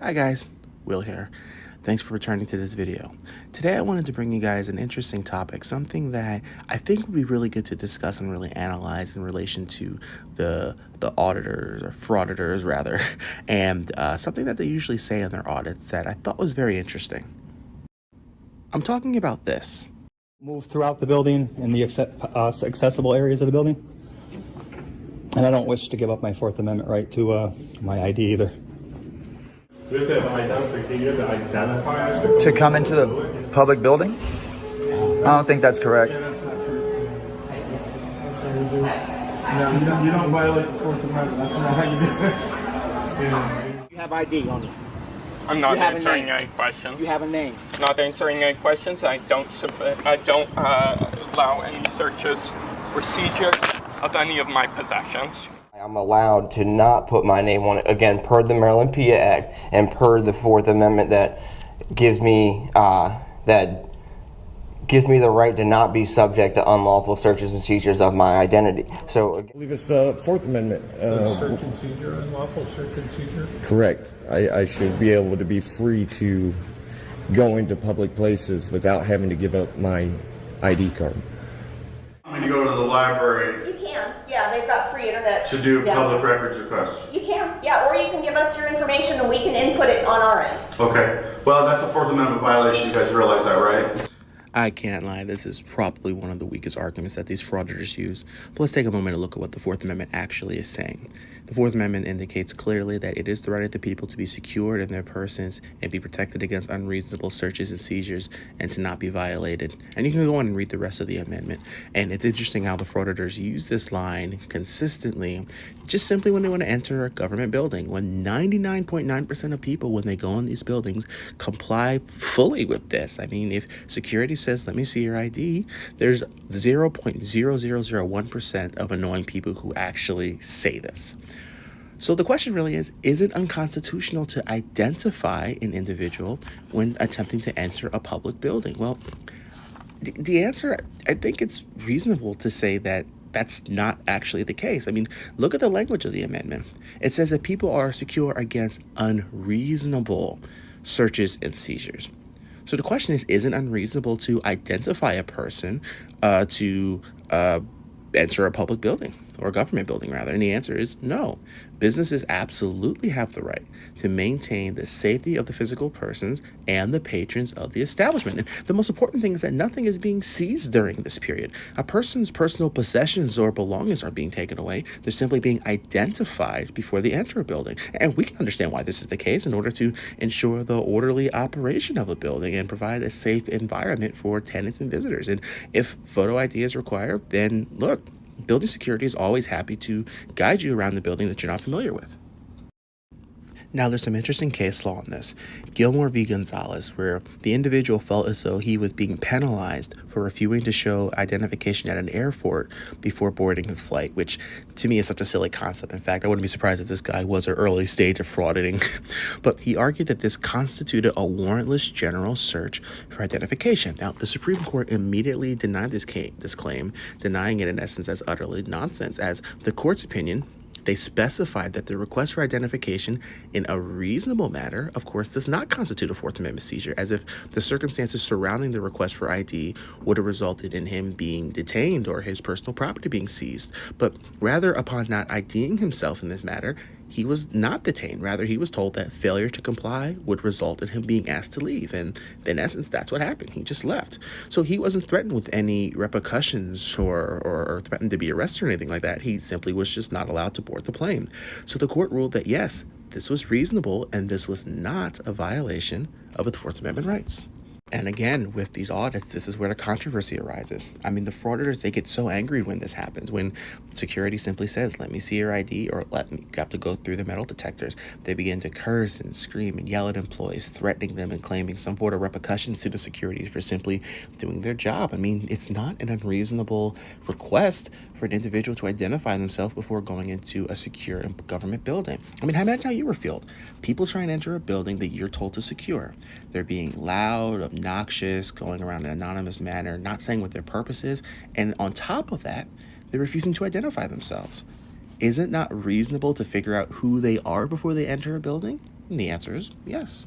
Hi guys, Will here. Thanks for returning to this video. Today I wanted to bring you guys an interesting topic, something that I think would be really good to discuss and really analyze in relation to the auditors, or frauditors rather, and something that they usually say in their audits that I thought was very interesting. I'm talking about this. Move throughout the building in the accessible areas of the building. And I don't wish to give up my Fourth Amendment right to my ID either. With the identification, identify us To come into the public building? I don't think that's correct. Yeah, that's not true. That's how you do it. No, you don't violate the Fourth Amendment. That's not how you do it. You have ID on you. I'm not You have a answering name. any questions. You have a name. Not answering any questions. I don't allow any searches, procedures of any of my possessions. I'm allowed to not put my name on it, again, per the Maryland PIA Act and per the Fourth Amendment that gives me the right to not be subject to unlawful searches and seizures of my identity. So, I believe it's the Fourth Amendment. Search and seizure, unlawful search and seizure? Correct. I should be able to be free to go into public places without having to give up my ID card. When you go to the library You can, yeah, they've got free internet. to do download. public records requests. You can, yeah, or you can give us your information and we can input it on our end. Okay, well, that's a Fourth Amendment violation. You guys realize that, right? I can't lie, this is probably one of the weakest arguments that these frauditors use. But let's take a moment to look at what the Fourth Amendment actually is saying. The Fourth Amendment indicates clearly that it is the right of the people to be secured in their persons and be protected against unreasonable searches and seizures and to not be violated. And you can go on and read the rest of the amendment. And it's interesting how the frauditors use this line consistently, just simply when they want to enter a government building, when 99.9% of people, when they go in these buildings, comply fully with this. I mean, if security says, let me see your ID, there's 0.0001% of annoying people who actually say this. So the question really is it unconstitutional to identify an individual when attempting to enter a public building? Well, the answer, I think it's reasonable to say that that's not actually the case. I mean, look at the language of the amendment. It says that people are secure against unreasonable searches and seizures. So the question is it unreasonable to identify a person to enter a public building or a government building rather? And the answer is no. Businesses absolutely have the right to maintain the safety of the physical persons and the patrons of the establishment. And the most important thing is that nothing is being seized during this period. A person's personal possessions or belongings are being taken away. They're simply being identified before they enter a building. And we can understand why this is the case in order to ensure the orderly operation of a building and provide a safe environment for tenants and visitors. And if photo ID is required, then look, building security is always happy to guide you around the building that you're not familiar with. Now, there's some interesting case law on this. Gilmore v. Gonzalez, where the individual felt as though he was being penalized for refusing to show identification at an airport before boarding his flight, which to me is such a silly concept. In fact, I wouldn't be surprised if this guy was an early stage of frauding. But he argued that this constituted a warrantless general search for identification. Now, the Supreme Court immediately denied this claim, denying it in essence as utterly nonsense. As the court's opinion, they specified that the request for identification in a reasonable manner, of course, does not constitute a Fourth Amendment seizure, as if the circumstances surrounding the request for ID would have resulted in him being detained or his personal property being seized. But rather, upon not IDing himself in this matter, he was not detained. Rather, he was told that failure to comply would result in him being asked to leave. And in essence, that's what happened. He just left. So he wasn't threatened with any repercussions or threatened to be arrested or anything like that. He simply was just not allowed to board the plane. So the court ruled that, yes, this was reasonable and this was not a violation of the Fourth Amendment rights. And again, with these audits, this is where the controversy arises. I mean, the frauditors, they get so angry when this happens, when security simply says, let me see your ID, or you have to go through the metal detectors. They begin to curse and scream and yell at employees, threatening them and claiming some sort of repercussions to the security for simply doing their job. I mean, it's not an unreasonable request for an individual to identify themselves before going into a secure government building. I mean, imagine how you were feel. People try and enter a building that you're told to secure. They're being loud, obnoxious, going around in an anonymous manner, not saying what their purpose is, and on top of that, they're refusing to identify themselves. Is it not reasonable to figure out who they are before they enter a building? And the answer is yes.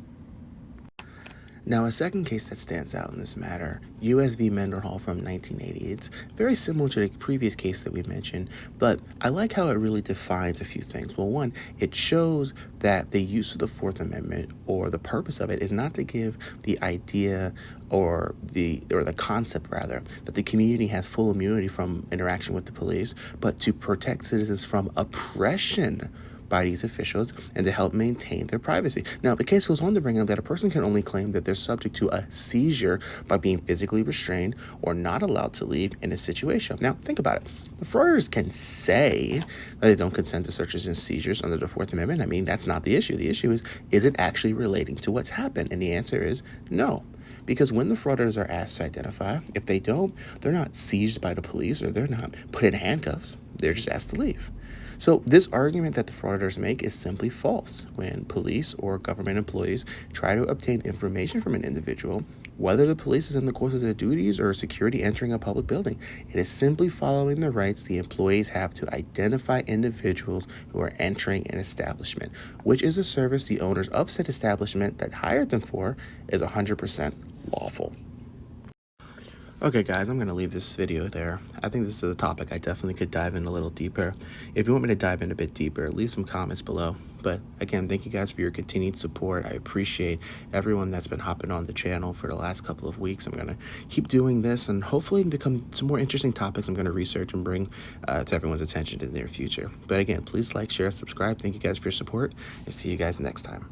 Now, a second case that stands out in this matter, U.S. v. Mendenhall from 1980. It's very similar to the previous case that we mentioned, but I like how it really defines a few things. Well, one, it shows that the use of the Fourth Amendment, or the purpose of it, is not to give the idea or the concept rather that the community has full immunity from interaction with the police, but to protect citizens from oppression by these officials and to help maintain their privacy. Now, the case goes on to bring up that a person can only claim that they're subject to a seizure by being physically restrained or not allowed to leave in a situation. Now, think about it. The frauditors can say that they don't consent to searches and seizures under the Fourth Amendment. I mean, that's not the issue. The issue is it actually relating to what's happened? And the answer is no. Because when the frauditors are asked to identify, if they don't, they're not seized by the police or they're not put in handcuffs. They're just asked to leave. So this argument that the frauditors make is simply false. When police or government employees try to obtain information from an individual, whether the police is in the course of their duties or security entering a public building, it is simply following the rights the employees have to identify individuals who are entering an establishment, which is a service the owners of said establishment that hired them for is 100% lawful. Okay, guys, I'm going to leave this video there. I think this is a topic I definitely could dive in a little deeper. If you want me to dive in a bit deeper, leave some comments below. But again, thank you guys for your continued support. I appreciate everyone that's been hopping on the channel for the last couple of weeks. I'm going to keep doing this and hopefully become some more interesting topics I'm going to research and bring to everyone's attention in the near future. But again, please like, share, subscribe. Thank you guys for your support and see you guys next time.